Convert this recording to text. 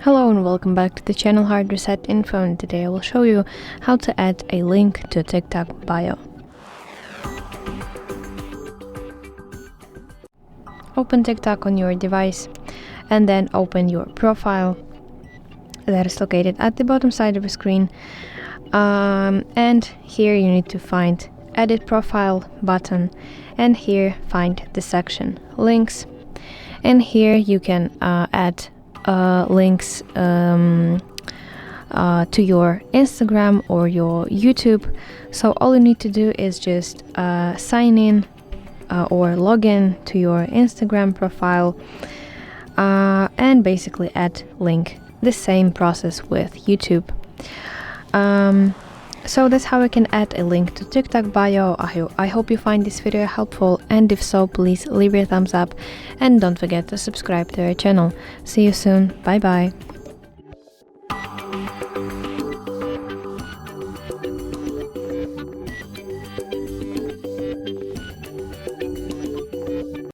Hello and welcome back to the channel HardReset.Info, and today I will show you how to add a link to TikTok bio. Open TikTok on your device and then open your profile that is located at the bottom side of the screen, and here you need to find Edit Profile button, and here find the section Links, and here you can add links to your Instagram or your YouTube. So all you need to do is just sign in or log in to your Instagram profile and basically add link. The same process with YouTube. So that's how I can add a link to TikTok bio. I hope you find this video helpful, and if so, please leave a thumbs up and don't forget to subscribe to our channel. See you soon. Bye bye.